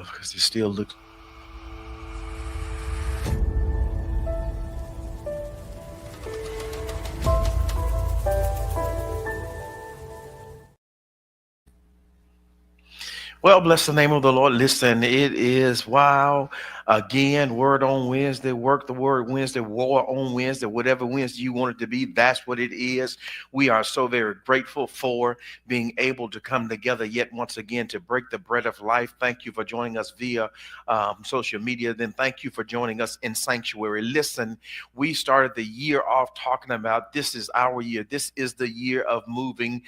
because it still looks. Well, bless the name of the Lord. Listen, it is wow. Again, word on Wednesday, work the word Wednesday, war on Wednesday, whatever Wednesday you want it to be, that's what it is. We are so very grateful for being able to come together yet once again to break the bread of life. Thank you for joining us via social media. Then thank you for joining us in Sanctuary. Listen, we started the year off talking about this is our year. This is the year of moving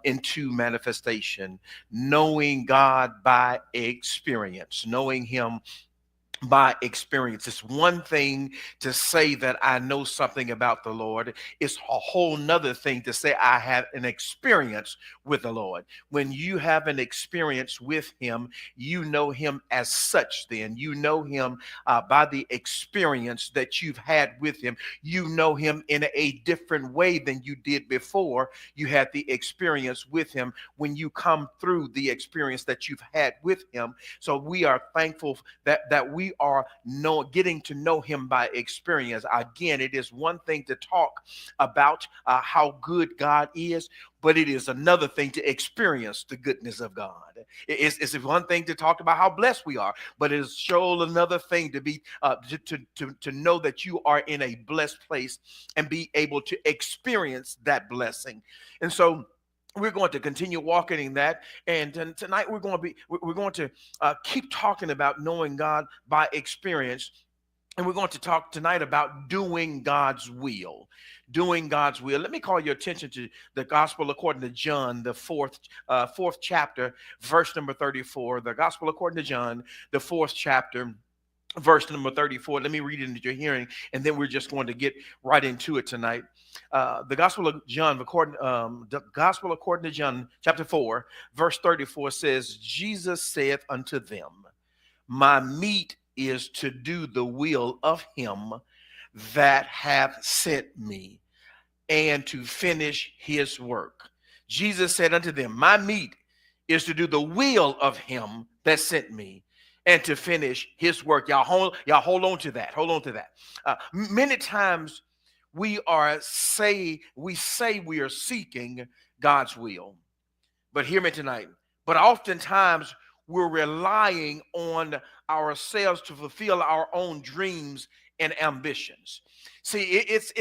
into manifestation, knowing God by experience, knowing Him by experience. It's one thing to say that I know something about the Lord. It's a whole nother thing to say I have an experience with the Lord. When you have an experience with Him, you know Him as such. Then you know Him by the experience that you've had with Him. You know Him in a different way than you did before you had the experience with Him, when you come through the experience that you've had with Him. So we are thankful that we are getting to know Him by experience. Again, it is one thing to talk about how good God is, but it is another thing to experience the goodness of God. It's one thing to talk about how blessed we are, but it is sure another thing to be to know that you are in a blessed place and be able to experience that blessing. And so we're going to continue walking in that, and tonight we're going to keep talking about knowing God by experience, and we're going to talk tonight about doing God's will. Doing God's will. Let me call your attention to the Gospel according to John, the fourth chapter, verse number 34. The Gospel according to John, the fourth chapter, verse number 34. Let me read it into your hearing, and then we're just going to get right into it tonight. The Gospel of John, the Gospel according to John, chapter 4, verse 34 says, Jesus saith unto them, my meat is to do the will of Him that hath sent me, and to finish His work. Jesus said unto them, my meat is to do the will of Him that sent me, and to finish His work. Y'all hold on to that. Hold on to that. Many times we say we are seeking God's will, but hear me tonight. But oftentimes we're relying on ourselves to fulfill our own dreams and ambitions. See, it's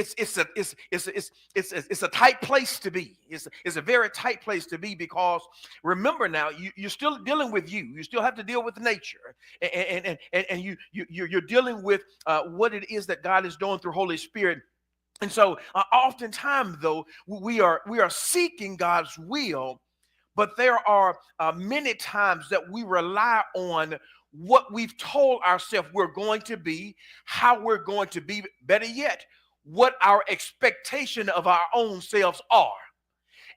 a tight place to be. It's a very tight place to be, because remember now, you're still dealing with you. You still have to deal with nature, and you're dealing with what it is that God is doing through Holy Spirit. And so, oftentimes though, we are seeking God's will, but there are many times that we rely on what we've told ourselves we're going to be, how we're going to be, better yet, what our expectation of our own selves are.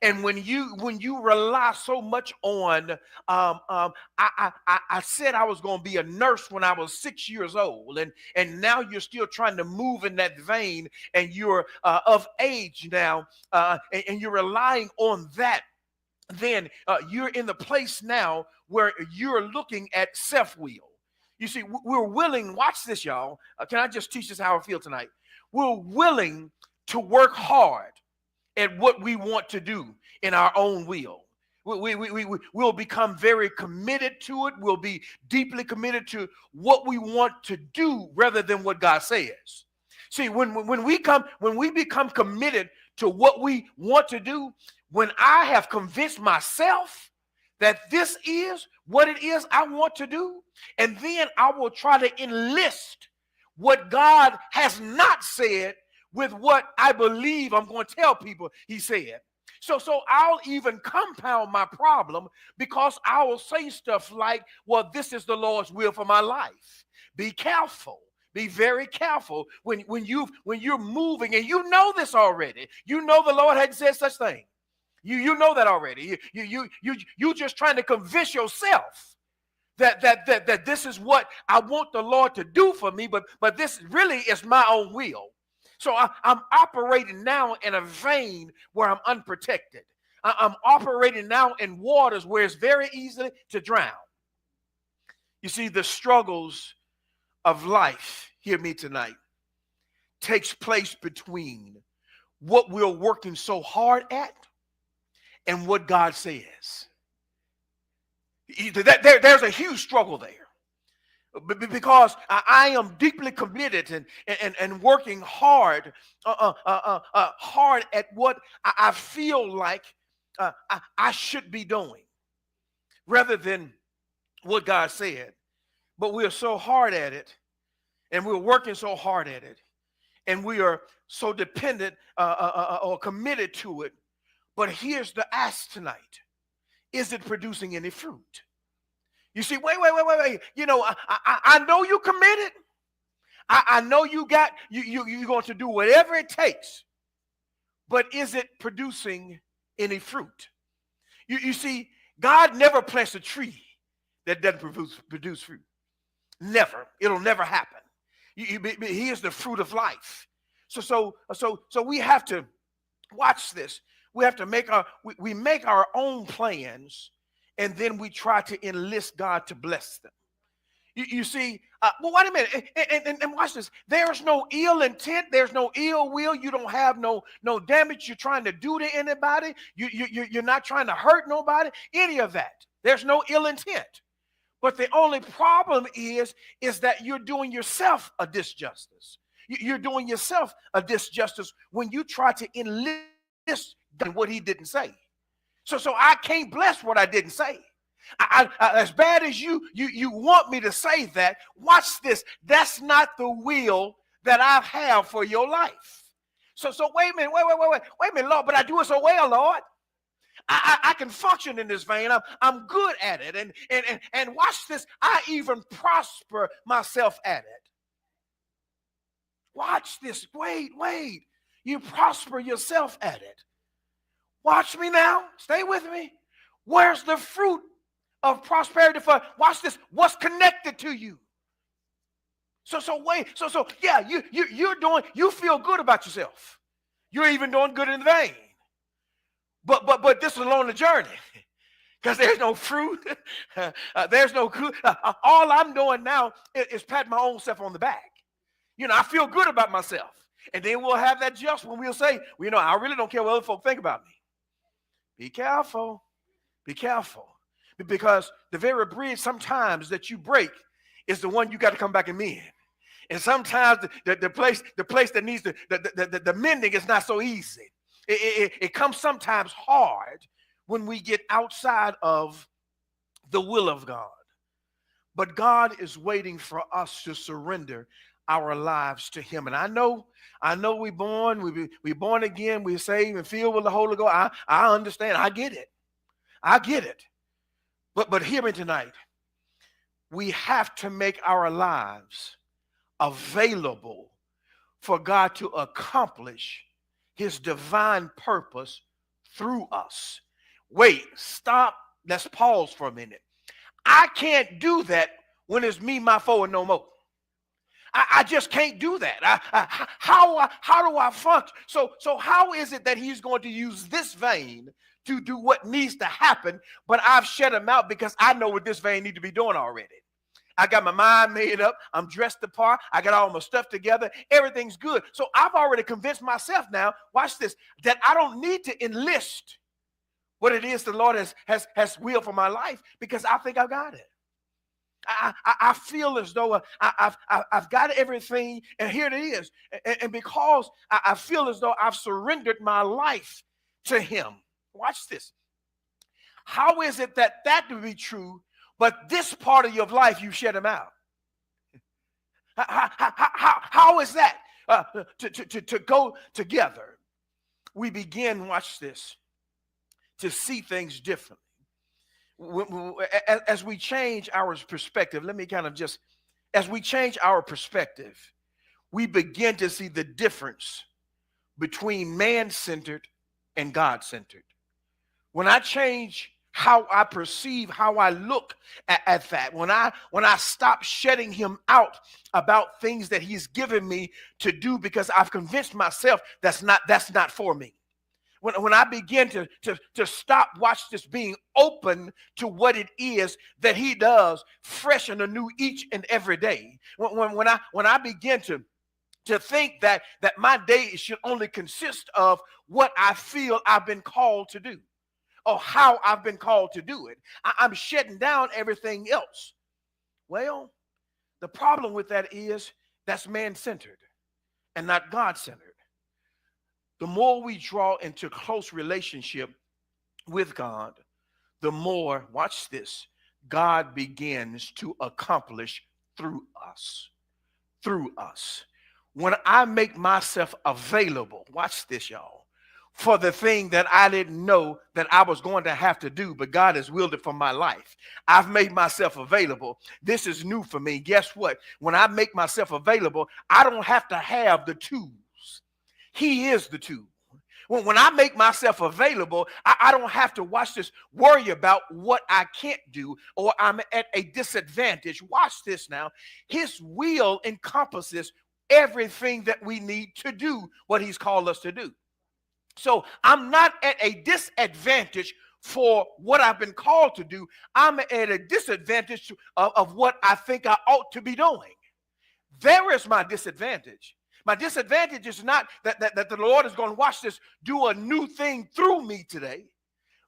And when you rely so much on, I said I was going to be a nurse when I was 6 years old, and now you're still trying to move in that vein, and you're of age now, and you're relying on that. Then you're in the place now where you're looking at self-will. You see, we're willing, watch this, y'all. Can I just teach this how I feel tonight? We're willing to work hard at what we want to do in our own will. We'll become very committed to it. We'll be deeply committed to what we want to do rather than what God says. See, when we become committed to what we want to do, when I have convinced myself that this is what it is I want to do, and then I will try to enlist what God has not said with what I believe I'm going to tell people He said. So I'll even compound my problem, because I will say stuff like, well, this is the Lord's will for my life. Be careful. Be very careful when you're moving, and you know this already. You know the Lord hadn't said such thing. You know that already. You just trying to convince yourself that this is what I want the Lord to do for me, but this really is my own will. So I'm operating now in a vein where I'm unprotected. I'm operating now in waters where it's very easy to drown. You see, the struggles of life, hear me tonight, takes place between what we're working so hard at and what God says. There's a huge struggle there. Because I am deeply committed and working hard, hard at what I feel like I should be doing, rather than what God said. But we are so hard at it, and we're working so hard at it, and we are so dependent or committed to it. But here's the ask tonight: is it producing any fruit? You see, wait. You know, I know you committed. I know you're going to do whatever it takes. But is it producing any fruit? You see, God never plants a tree that doesn't produce fruit. Never. It'll never happen. He is the fruit of life. So we have to watch this. We have to make our own plans. And then we try to enlist God to bless them. You see, well, wait a minute, and watch this. There's no ill intent. There's no ill will. You don't have no damage you're trying to do to anybody. You're not trying to hurt nobody, any of that. There's no ill intent. But the only problem is that you're doing yourself a disjustice. You're doing yourself a disjustice when you try to enlist God what he didn't say. So I can't bless what I didn't say. I as bad as you want me to say that, watch this. That's not the will that I have for your life. So wait a minute, wait a minute, Lord, but I do it so well, Lord. I can function in this vein. I'm good at it. And watch this. I even prosper myself at it. Watch this. Wait. You prosper yourself at it. Watch me now. Stay with me. Where's the fruit of prosperity for? Watch this. What's connected to you? So yeah, you feel good about yourself. You're even doing good in the vein. But this is along the journey. Because there's no fruit. There's no good. All I'm doing now is pat my own self on the back. You know, I feel good about myself. And then we'll have that just when we'll say, well, you know, I really don't care what other folk think about me. Be careful. Be careful. Because the very bridge sometimes that you break is the one you got to come back and mend. And sometimes the place that needs the mending is not so easy. It comes sometimes hard when we get outside of the will of God. But God is waiting for us to surrender our lives to him. And I know we born again, we're saved and filled with the Holy Ghost. I understand. I get it. But hear me tonight. We have to make our lives available for God to accomplish his divine purpose through us. Wait, stop. Let's pause for a minute. I can't do that when it's me, my foe, and no more. I just can't do that. How do I function? So how is it that he's going to use this vein to do what needs to happen, but I've shut him out because I know what this vein needs to be doing already? I got my mind made up. I'm dressed the part. I got all my stuff together. Everything's good. So I've already convinced myself now, watch this, that I don't need to enlist what it is the Lord has willed for my life because I think I've got it. I feel as though I've got everything, and here it is. And because I feel as though I've surrendered my life to him. Watch this. How is it that to be true, but this part of your life you shut him out? How is that to go together? We begin, watch this, to see things differently. As we change our perspective, as we change our perspective, we begin to see the difference between man-centered and God-centered. When I change how I perceive, how I look at that, when I stop shutting him out about things that he's given me to do because I've convinced myself that's not for me. When I begin to stop, watch this, being open to what it is that he does fresh and anew each and every day. When I begin to think that my day should only consist of what I feel I've been called to do or how I've been called to do it. I'm shutting down everything else. Well, the problem with that is that's man-centered and not God-centered. The more we draw into close relationship with God, the more, watch this, God begins to accomplish through us. Through us. When I make myself available, watch this, y'all, for the thing that I didn't know that I was going to have to do, but God has willed it for my life. I've made myself available. This is new for me. Guess what? When I make myself available, I don't have to have the tools. He is the tool. When I make myself available, I don't have to, watch this, worry about what I can't do or I'm at a disadvantage. Watch this now. His will encompasses everything that we need to do what he's called us to do. So I'm not at a disadvantage for what I've been called to do. I'm at a disadvantage of what I think I ought to be doing. There is my disadvantage. My disadvantage is not that the Lord is going to, watch this, do a new thing through me today.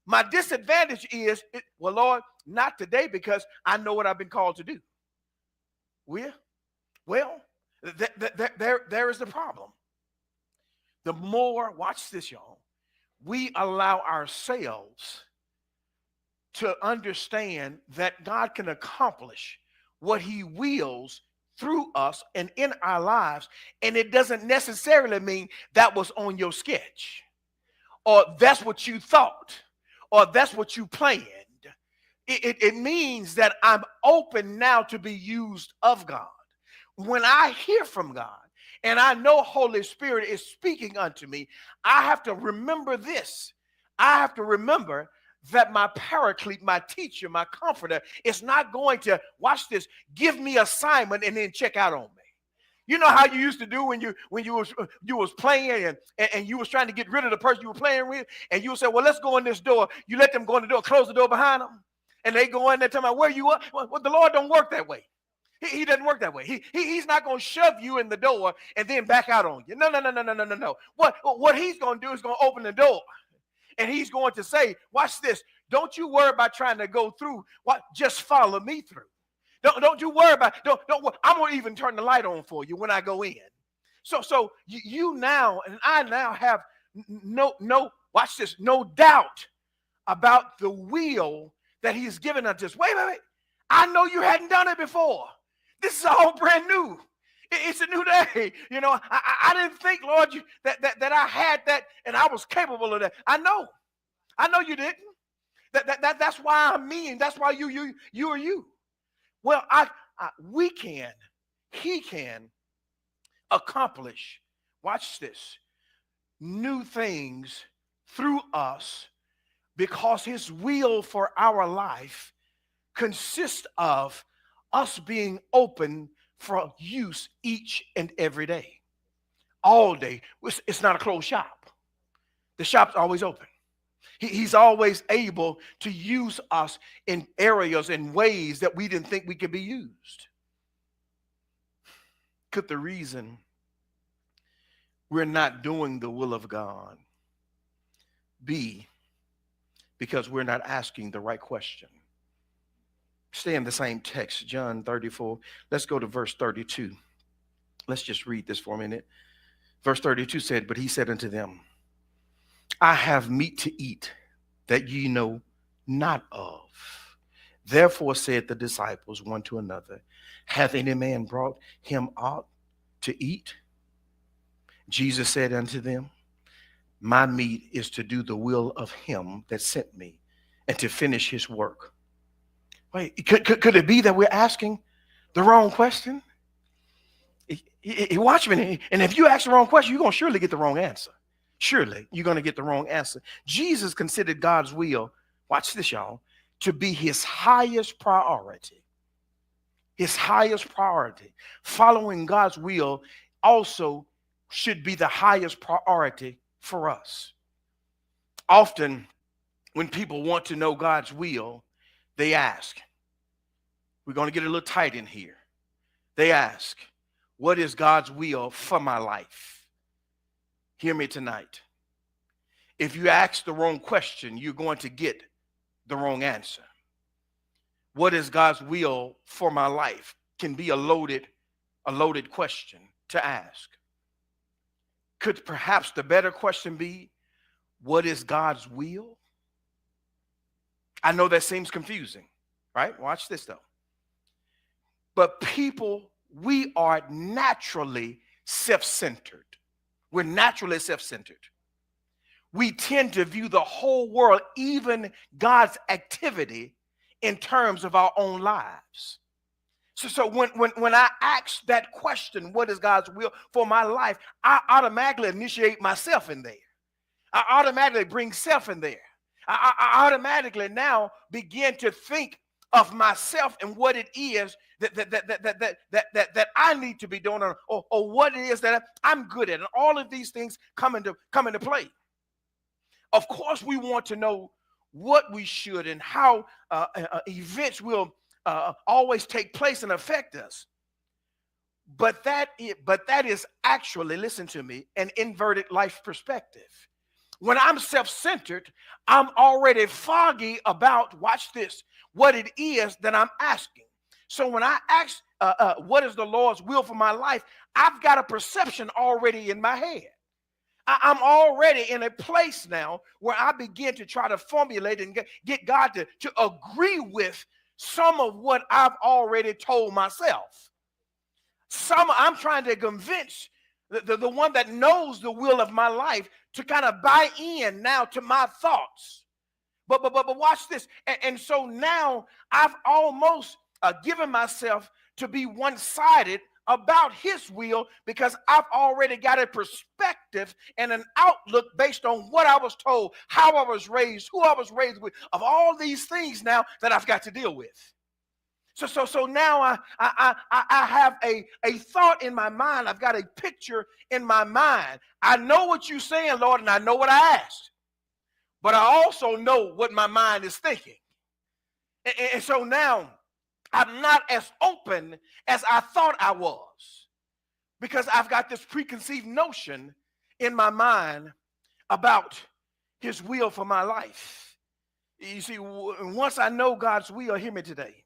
My disadvantage is, well, Lord, not today because I know what I've been called to do. Well, there is the problem. The more, watch this, y'all, we allow ourselves to understand that God can accomplish what he wills through us and in our lives, and it doesn't necessarily mean that was on your sketch, or that's what you thought, or that's what you planned. It means that I'm open now to be used of God. When I hear from God, and I know Holy Spirit is speaking unto me, I have to remember this. I have to remember that my paraclete, my teacher, my comforter is not going to, watch this, give me assignment and then check out on me. You know how you used to do when you was playing and you was trying to get rid of the person you were playing with, and you would say, well, let's go in this door. You let them go in the door, close the door behind them, and they go in there telling me, where you are? Well, the Lord don't work that way. He doesn't work that way. He's not going to shove you in the door and then back out on you. No. What he's going to do is going to open the door. And he's going to say, watch this, don't you worry about trying to go through. What? Just follow me through. Don't you worry about, I'm going to even turn the light on for you when I go in. So you now, and I now have watch this, no doubt about the will that he's given unto us. Wait. I know you hadn't done it before. This is all brand new. It's a new day. You know, I didn't think, Lord, that I had that and I was capable of that. I know you didn't. That's why I'm me, and that's why you are you. Well, he can accomplish, watch this, new things through us because his will for our life consists of us being open for use each and every day, all day. It's not a closed shop. The shop's always open. He's always able to use us in areas and ways that we didn't think we could be used. Could the reason we're not doing the will of God be because we're not asking the right question? Stay in the same text, John 34. Let's go to verse 32. Let's just read this for a minute. Verse 32 said, but he said unto them, I have meat to eat that ye know not of. Therefore said the disciples one to another, hath any man brought him aught to eat? Jesus said unto them, my meat is to do the will of him that sent me and to finish his work. Wait, could it be that we're asking the wrong question? Watch me. And if you ask the wrong question, you're going to surely get the wrong answer. Surely you're going to get the wrong answer. Jesus considered God's will, watch this, y'all, to be his highest priority. His highest priority. Following God's will also should be the highest priority for us. Often when people want to know God's will, they ask, we're going to get a little tight in here. They ask, what is God's will for my life? Hear me tonight. If you ask the wrong question, you're going to get the wrong answer. What is God's will for my life can be a loaded question to ask. Could perhaps the better question be, what is God's will? I know that seems confusing, right? Watch this though. But people, we are naturally self-centered. We're naturally self-centered. We tend to view the whole world, even God's activity, in terms of our own lives. So when I ask that question, what is God's will for my life, I automatically initiate myself in there. I automatically bring self in there. I automatically now begin to think of myself and what it is that I need to be doing, or what it is that I'm good at, and all of these things come into play. Of course, we want to know what we should and how events will always take place and affect us. But that is actually, listen to me, an inverted life perspective. When I'm self-centered, I'm already foggy about, watch this, what it is that I'm asking. So when I ask, what is the Lord's will for my life, I've got a perception already in my head. I'm already in a place now where I begin to try to formulate and get God to agree with some of what I've already told myself. I'm trying to convince the one that knows the will of my life to kind of buy in now to my thoughts. But watch this. And so now I've almost given myself to be one-sided about his will, because I've already got a perspective and an outlook based on what I was told, how I was raised, who I was raised with, of all these things now that I've got to deal with. So now I have a thought in my mind. I've got a picture in my mind. I know what you're saying, Lord, and I know what I asked. But I also know what my mind is thinking. And so now I'm not as open as I thought I was, because I've got this preconceived notion in my mind about his will for my life. You see, once I know God's will, hear me today,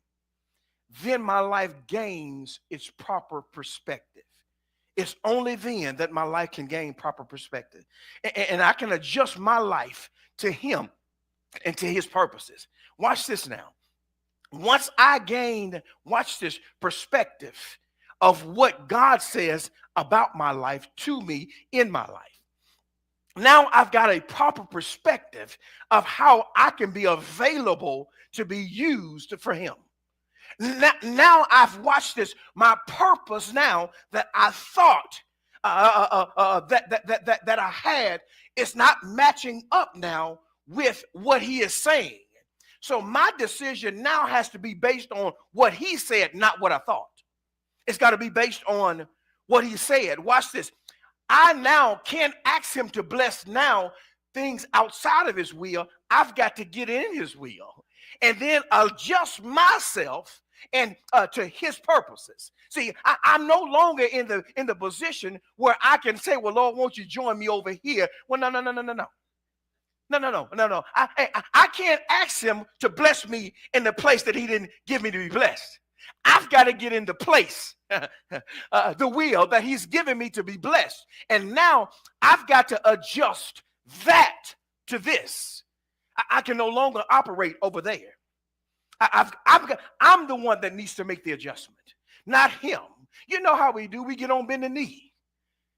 then my life gains its proper perspective. It's only then that my life can gain proper perspective. And I can adjust my life to him and to his purposes. Watch this now. Once I gained, watch this, perspective of what God says about my life to me in my life, now I've got a proper perspective of how I can be available to be used for him. Now I've watched this. My purpose now that I thought that I had is not matching up now with what he is saying. So my decision now has to be based on what he said, not what I thought. It's got to be based on what he said. Watch this. I now can't ask him to bless now things outside of his will. I've got to get in his will and then adjust myself and to his purposes. See, I'm no longer in the position where I can say, well, Lord, won't you join me over here? Well, no. No. I can't ask him to bless me in the place that he didn't give me to be blessed. I've got to get in the place, the will that he's given me to be blessed. And now I've got to adjust that to this. I can no longer operate over there. I'm the one that needs to make the adjustment, not him. You know how we do. We get on bending knee.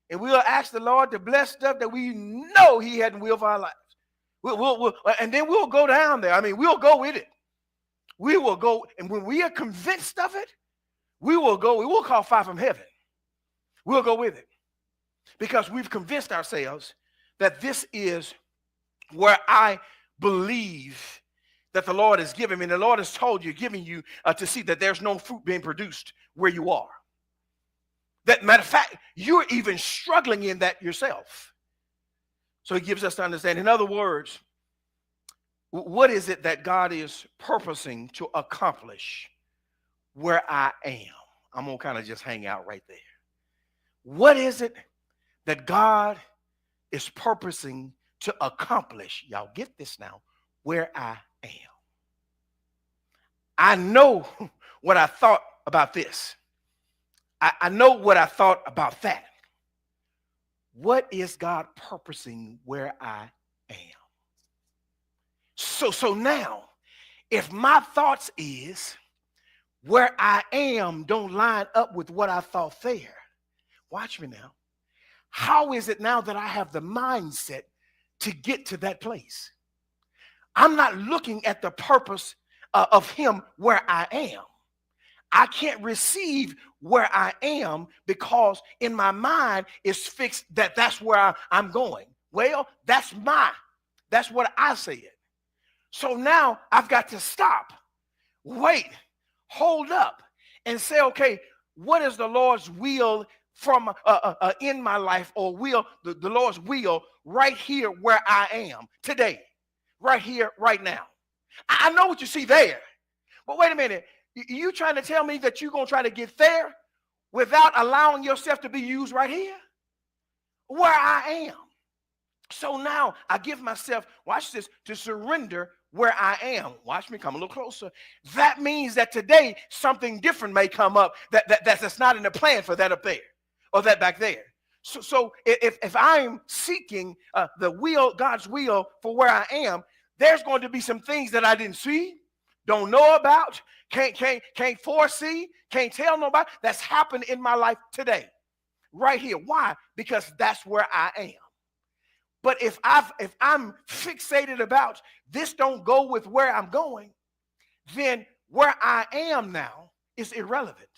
And we'll ask the Lord to bless stuff that we know he hadn't will for our lives. And then we'll go down there. I mean, we'll go with it. We will go, and when we are convinced of it, we will call fire from heaven. We'll go with it. Because we've convinced ourselves that this is where I believe that the Lord has given me. And the Lord has told you, giving you to see that there's no fruit being produced where you are. That matter of fact, you're even struggling in that yourself. So he gives us to understand. In other words, What is it that God is purposing to accomplish where I am? I'm going to kind of just hang out right there. What is it that God is purposing to accomplish? Y'all get this now, where I am. I know what I thought about this. I know what I thought about that. What is God purposing where I am? So now, if my thoughts is where I am don't line up with what I thought there, watch me now. How is it now that I have the mindset to get to that place? I'm not looking at the purpose of him where I am. I can't receive where I am because in my mind it's fixed that that's where I'm going. Well, that's what I said. So now I've got to stop, wait, hold up, and say, okay, what is the Lord's will from in my life, or will the Lord's will right here where I am today, right here, right now? I know what you see there, but wait a minute. You trying to tell me that you're going to try to get there without allowing yourself to be used right here where I am? So now I give myself, watch this, to surrender where I am. Watch me come a little closer. That means that today something different may come up that's not in the plan for that up there or that back there. So if I'm seeking the will, God's will for where I am, there's going to be some things that I didn't see, don't know about, can't foresee, can't tell nobody. That's happened in my life today, right here. Why? Because that's where I am. But if I'm fixated about this don't go with where I'm going, then where I am now is irrelevant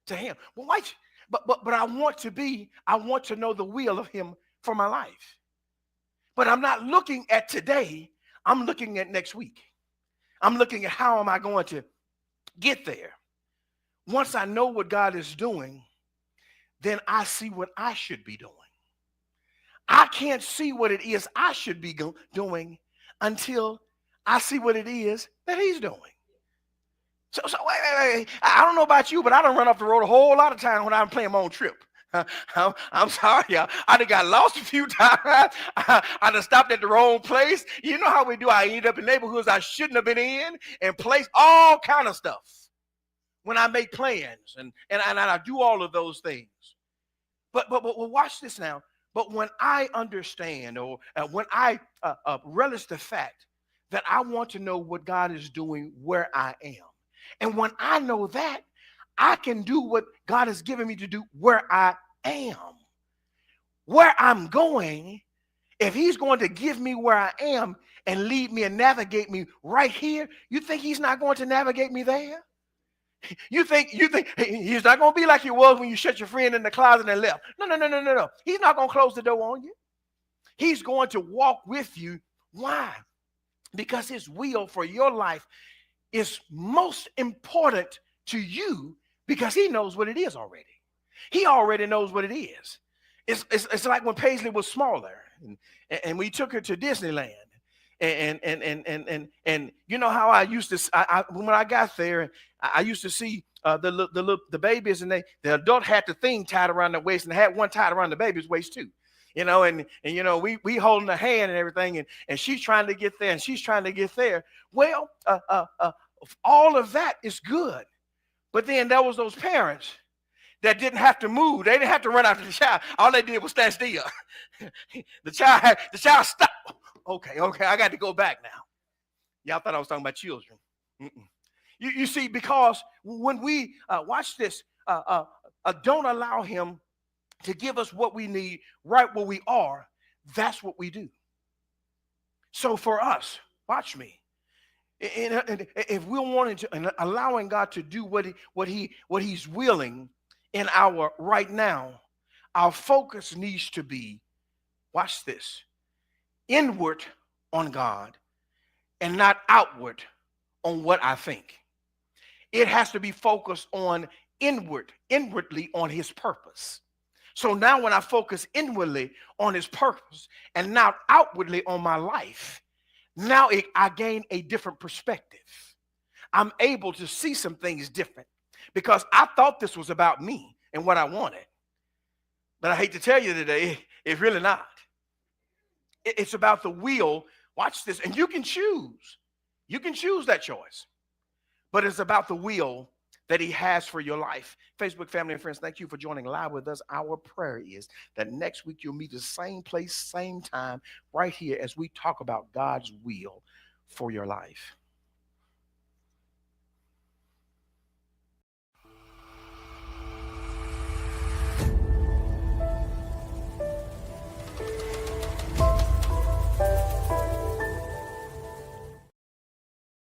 to him. Well, wait, but I want to know the will of him for my life. But I'm not looking at today, I'm looking at next week. I'm looking at how am I going to get there. Once I know what God is doing, then I see what I should be doing. I can't see what it is I should be doing until I see what it is that he's doing. So wait. I don't know about you, but I don't run off the road a whole lot of time when I'm playing my own trip. I'm sorry, y'all. I done got lost a few times. I done stopped at the wrong place. You know how we do. I end up in neighborhoods I shouldn't have been in and place all kind of stuff when I make plans and I do all of those things. But watch this now. But when I understand or when I relish the fact that I want to know what God is doing where I am, and when I know that, I can do what God has given me to do where I am. Where I'm going, if he's going to give me where I am and lead me and navigate me right here, you think he's not going to navigate me there? You think he's not going to be like he was when you shut your friend in the closet and left. No. He's not going to close the door on you. He's going to walk with you. Why? Because his will for your life is most important to you because he knows what it is already. He already knows what it is. It's like when Paisley was smaller and we took her to Disneyland. And you know how I used to when I got there, I used to see the babies, and the adult had the thing tied around their waist, and they had one tied around the baby's waist too. You know, and you know, we holding the hand and everything, and she's trying to get there, and she's trying to get there. Well, all of that is good, but then there was those parents that didn't have to move. They didn't have to run after the child. All they did was stand still. The child stopped. Okay, I got to go back now. Y'all thought I was talking about children. You see, because when we watch this, don't allow him to give us what we need right where we are, that's what we do. So for us, watch me. And if we're wanting to and allowing God to do what he's willing in our right now, our focus needs to be, watch this, inward on God and not outward on what I think. It has to be focused on inwardly on his purpose. So now when I focus inwardly on his purpose and not outwardly on my life, Now I gain a different perspective. I'm able to see some things different because I thought this was about me and what I wanted. But I hate to tell you today, it's really not. It's about the will. Watch this. And you can choose. You can choose that choice. But it's about the will that he has for your life. Facebook family and friends, thank you for joining live with us. Our prayer is that next week you'll meet the same place, same time, right here as we talk about God's will for your life.